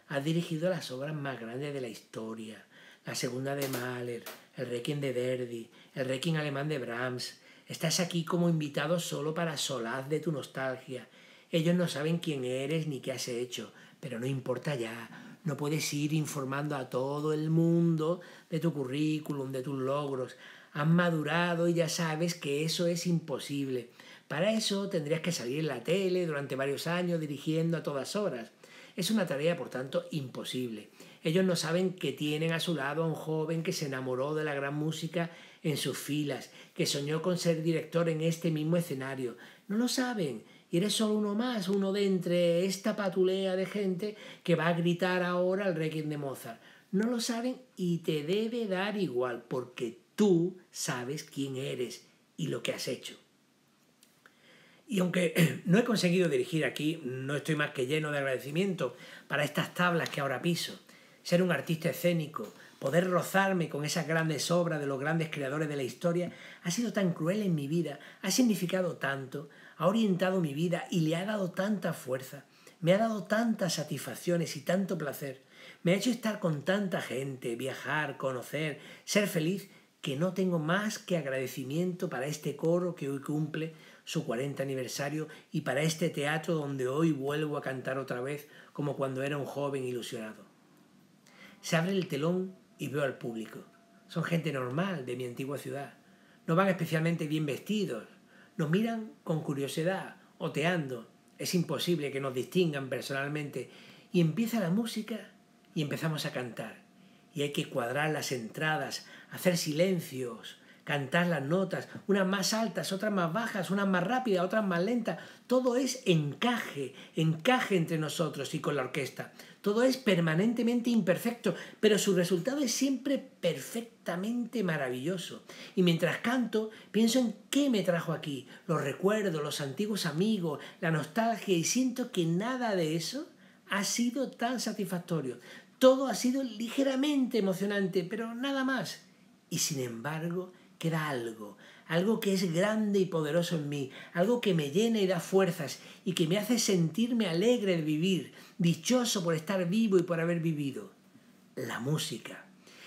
has dirigido las obras más grandes de la historia, la segunda de Mahler, el Requiem de Verdi, el Requiem alemán de Brahms. Estás aquí como invitado solo para solaz de tu nostalgia. Ellos no saben quién eres ni qué has hecho, pero no importa ya. No puedes ir informando a todo el mundo de tu currículum, de tus logros. Has madurado y ya sabes que eso es imposible. Para eso tendrías que salir en la tele durante varios años dirigiendo a todas horas. Es una tarea, por tanto, imposible. Ellos no saben que tienen a su lado a un joven que se enamoró de la gran música en sus filas, que soñó con ser director en este mismo escenario. No lo saben. Y eres solo uno más, uno de entre esta patulea de gente que va a gritar ahora el Requiem de Mozart. No lo saben y te debe dar igual, porque tú sabes quién eres y lo que has hecho. Y aunque no he conseguido dirigir aquí, no estoy más que lleno de agradecimiento para estas tablas que ahora piso. Ser un artista escénico, poder rozarme con esas grandes obras de los grandes creadores de la historia, ha sido tan cruel en mi vida, ha significado tanto, ha orientado mi vida y le ha dado tanta fuerza, me ha dado tantas satisfacciones y tanto placer, me ha hecho estar con tanta gente, viajar, conocer, ser feliz, que no tengo más que agradecimiento para este coro que hoy cumple su 40 aniversario y para este teatro donde hoy vuelvo a cantar otra vez como cuando era un joven ilusionado. Se abre el telón y veo al público. Son gente normal de mi antigua ciudad. No van especialmente bien vestidos. Nos miran con curiosidad, oteando. Es imposible que nos distingan personalmente. Y empieza la música y empezamos a cantar. Y hay que cuadrar las entradas, hacer silencios, cantar las notas, unas más altas, otras más bajas, unas más rápidas, otras más lentas. Todo es encaje entre nosotros y con la orquesta. Todo es permanentemente imperfecto, pero su resultado es siempre perfectamente maravilloso. Y mientras canto, pienso en qué me trajo aquí, los recuerdos, los antiguos amigos, la nostalgia, y siento que nada de eso ha sido tan satisfactorio. Todo ha sido ligeramente emocionante, pero nada más. Y sin embargo, queda algo que es grande y poderoso en mí, algo que me llena y da fuerzas y que me hace sentirme alegre de vivir, dichoso por estar vivo y por haber vivido. La música.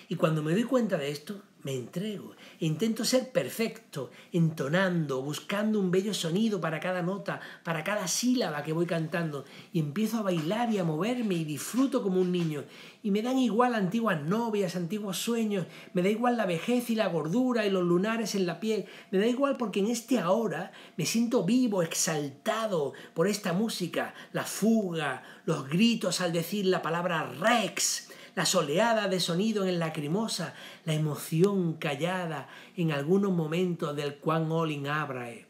Y cuando me doy cuenta de esto, me entrego e intento ser perfecto, entonando, buscando un bello sonido para cada nota, para cada sílaba que voy cantando, y empiezo a bailar y a moverme y disfruto como un niño. Y me dan igual antiguas novias, antiguos sueños, me da igual la vejez y la gordura y los lunares en la piel, me da igual porque en este ahora me siento vivo, exaltado por esta música, la fuga, los gritos al decir la palabra Rex, las oleadas de sonido en Lacrimosa, la emoción callada en algunos momentos del Quan Olin Abrae.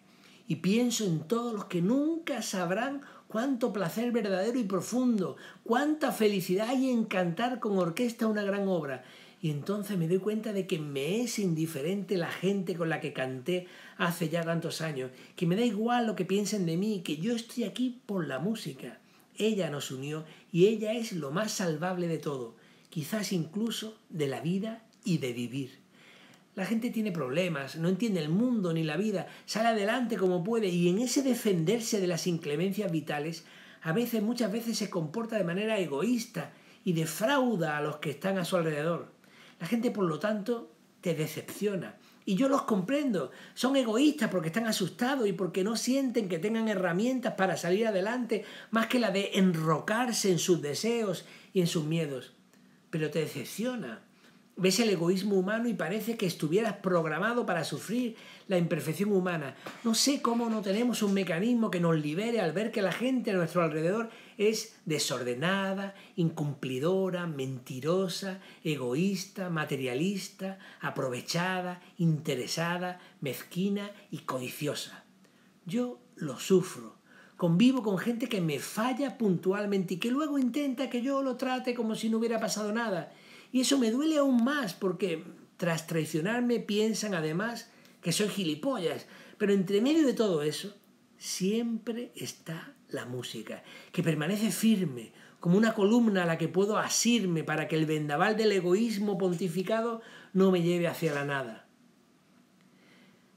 Y pienso en todos los que nunca sabrán cuánto placer verdadero y profundo, cuánta felicidad hay en cantar con orquesta una gran obra. Y entonces me doy cuenta de que me es indiferente la gente con la que canté hace ya tantos años, que me da igual lo que piensen de mí, que yo estoy aquí por la música. Ella nos unió y ella es lo más salvable de todo, quizás incluso de la vida y de vivir. La gente tiene problemas, no entiende el mundo ni la vida, sale adelante como puede y en ese defenderse de las inclemencias vitales, muchas veces se comporta de manera egoísta y defrauda a los que están a su alrededor. La gente, por lo tanto, te decepciona. Y yo los comprendo. Son egoístas porque están asustados y porque no sienten que tengan herramientas para salir adelante más que la de enrocarse en sus deseos y en sus miedos. Pero te decepciona. Ves el egoísmo humano y parece que estuvieras programado para sufrir la imperfección humana. No sé cómo no tenemos un mecanismo que nos libere al ver que la gente a nuestro alrededor es desordenada, incumplidora, mentirosa, egoísta, materialista, aprovechada, interesada, mezquina y codiciosa. Yo lo sufro. Convivo con gente que me falla puntualmente y que luego intenta que yo lo trate como si no hubiera pasado nada. Y eso me duele aún más porque tras traicionarme piensan además que soy gilipollas. Pero entre medio de todo eso siempre está la música, que permanece firme, como una columna a la que puedo asirme para que el vendaval del egoísmo pontificado no me lleve hacia la nada.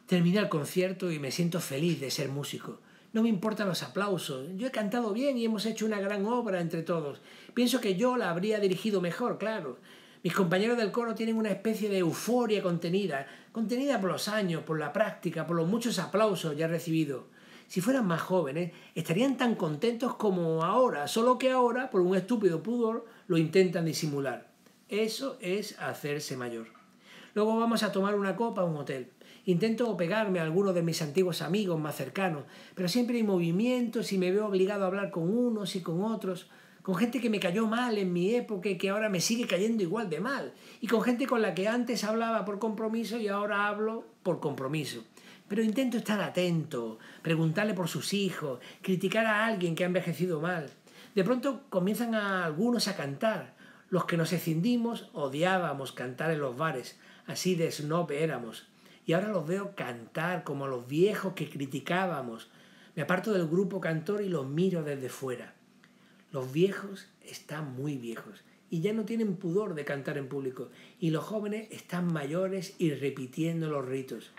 Termina el concierto y me siento feliz de ser músico. No me importan los aplausos. Yo he cantado bien y hemos hecho una gran obra entre todos. Pienso que yo la habría dirigido mejor, claro. Mis compañeros del coro tienen una especie de euforia contenida por los años, por la práctica, por los muchos aplausos ya recibidos. Si fueran más jóvenes, estarían tan contentos como ahora, solo que ahora, por un estúpido pudor, lo intentan disimular. Eso es hacerse mayor. Luego vamos a tomar una copa a un hotel. Intento pegarme a algunos de mis antiguos amigos más cercanos, pero siempre hay movimientos y me veo obligado a hablar con unos y con otros, con gente que me cayó mal en mi época y que ahora me sigue cayendo igual de mal, y con gente con la que antes hablaba por compromiso y ahora hablo por compromiso. Pero intento estar atento, preguntarle por sus hijos, criticar a alguien que ha envejecido mal. De pronto comienzan algunos a cantar. Los que nos escindimos odiábamos cantar en los bares, así de snob éramos. Y ahora los veo cantar como a los viejos que criticábamos. Me aparto del grupo cantor y los miro desde fuera. Los viejos están muy viejos y ya no tienen pudor de cantar en público. Y los jóvenes están mayores y repitiendo los ritos.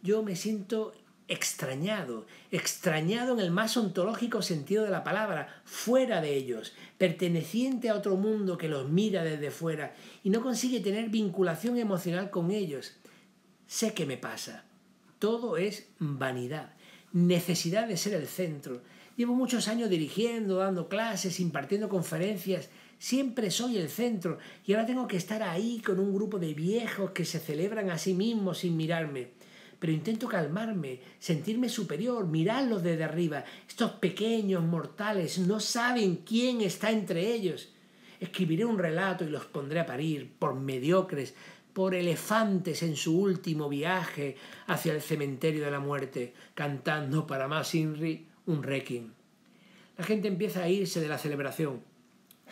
Yo me siento extrañado en el más ontológico sentido de la palabra, fuera de ellos, perteneciente a otro mundo que los mira desde fuera y no consigue tener vinculación emocional con ellos. Sé qué me pasa. Todo es vanidad, necesidad de ser el centro. Llevo muchos años dirigiendo, dando clases, impartiendo conferencias. Siempre soy el centro y ahora tengo que estar ahí con un grupo de viejos que se celebran a sí mismos sin mirarme. Pero intento calmarme, sentirme superior, mirarlos desde arriba. Estos pequeños mortales no saben quién está entre ellos. Escribiré un relato y los pondré a parir por mediocres, por elefantes en su último viaje hacia el cementerio de la muerte, cantando para más Inri un requiem. La gente empieza a irse de la celebración.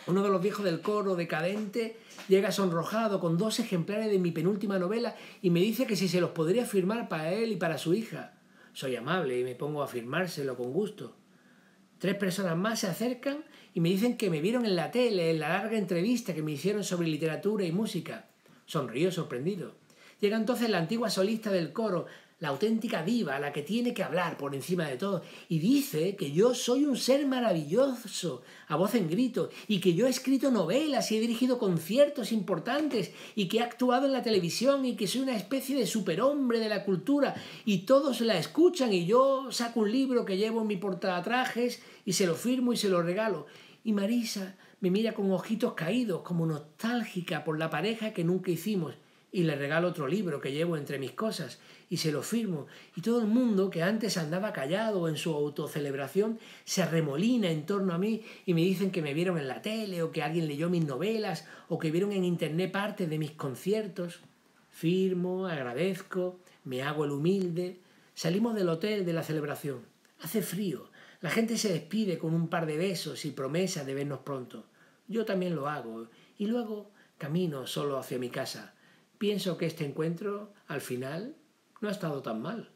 Uno de los viejos del coro decadente llega sonrojado con 2 ejemplares de mi penúltima novela y me dice que si se los podría firmar para él y para su hija. Soy amable y me pongo a firmárselo con gusto. 3 personas más se acercan y me dicen que me vieron en la tele, en la larga entrevista que me hicieron sobre literatura y música. Sonrío sorprendido. Llega entonces la antigua solista del coro, la auténtica diva, la que tiene que hablar por encima de todo, y dice que yo soy un ser maravilloso, a voz en grito, y que yo he escrito novelas y he dirigido conciertos importantes, y que he actuado en la televisión, y que soy una especie de superhombre de la cultura, y todos la escuchan, y yo saco un libro que llevo en mi portatrajes, y se lo firmo y se lo regalo. Y Marisa me mira con ojitos caídos, como nostálgica por la pareja que nunca hicimos, y le regalo otro libro que llevo entre mis cosas y se lo firmo, y todo el mundo que antes andaba callado en su autocelebración se arremolina en torno a mí y me dicen que me vieron en la tele o que alguien leyó mis novelas o que vieron en internet partes de mis conciertos. Firmo, agradezco, me hago el humilde. Salimos del hotel de la celebración. Hace frío. La gente se despide con un par de besos y promesas de vernos pronto. Yo también lo hago y luego camino solo hacia mi casa. Pienso que este encuentro, al final, no ha estado tan mal.